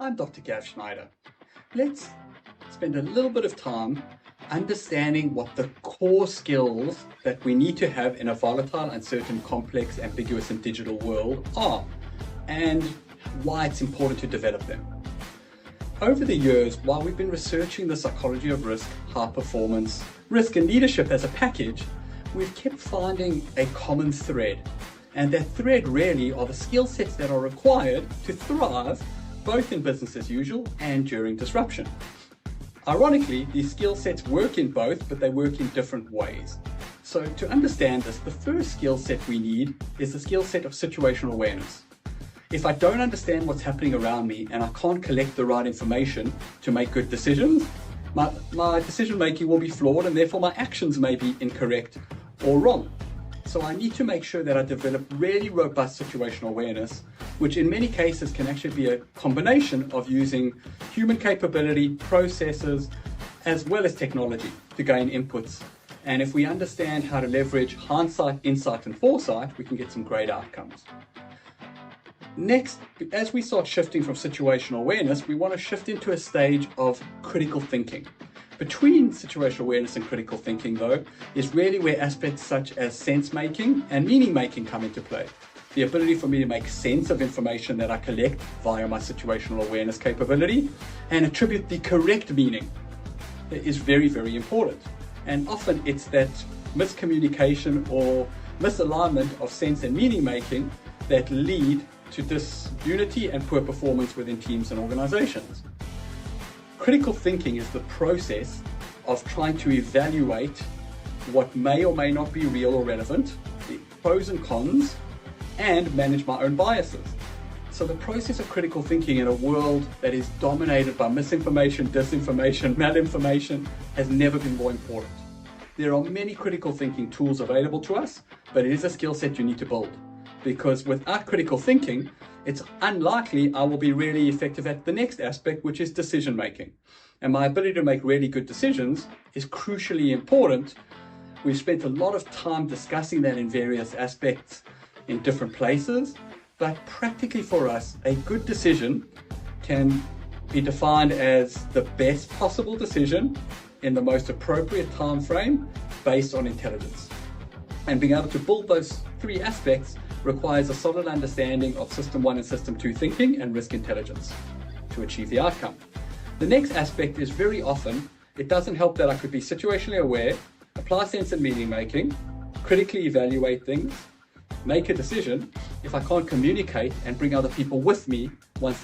I'm Dr. Gav Schneider. Let's spend a little bit of time understanding what the core skills that we need to have in a volatile, uncertain, complex, ambiguous and digital world are, and why it's important to develop them. Over the years, while we've been researching the psychology of risk, high performance, risk and leadership as a package, we've kept finding a common thread. And that thread really are the skill sets that are required to thrive both in business as usual and during disruption. Ironically, these skill sets work in both, but they work in different ways. So to understand this, the first skill set we need is the skill set of situational awareness. If I don't understand what's happening around me and I can't collect the right information to make good decisions, my decision making will be flawed and therefore my actions may be incorrect or wrong. So I need to make sure that I develop really robust situational awareness, which in many cases can actually be a combination of using human capability, processes, as well as technology to gain inputs. And if we understand how to leverage hindsight, insight, and foresight, we can get some great outcomes. Next, as we start shifting from situational awareness, we want to shift into a stage of critical thinking. Between situational awareness and critical thinking, though, is really where aspects such as sense-making and meaning-making come into play. The ability for me to make sense of information that I collect via my situational awareness capability and attribute the correct meaning is very, very important. And often it's that miscommunication or misalignment of sense and meaning-making that lead to disunity and poor performance within teams and organizations. Critical thinking is the process of trying to evaluate what may or may not be real or relevant, the pros and cons, and manage my own biases. So the process of critical thinking in a world that is dominated by misinformation, disinformation, malinformation has never been more important. There are many critical thinking tools available to us, but it is a skill set you need to build. Because without critical thinking, it's unlikely I will be really effective at the next aspect, which is decision making. And my ability to make really good decisions is crucially important. We've spent a lot of time discussing that in various aspects in different places, but practically for us, a good decision can be defined as the best possible decision in the most appropriate time frame based on intelligence. And being able to build those three aspects requires a solid understanding of System 1 and System 2 thinking and risk intelligence to achieve the outcome. The next aspect is very often, it doesn't help that I could be situationally aware, apply sense and meaning making, critically evaluate things, make a decision if I can't communicate and bring other people with me once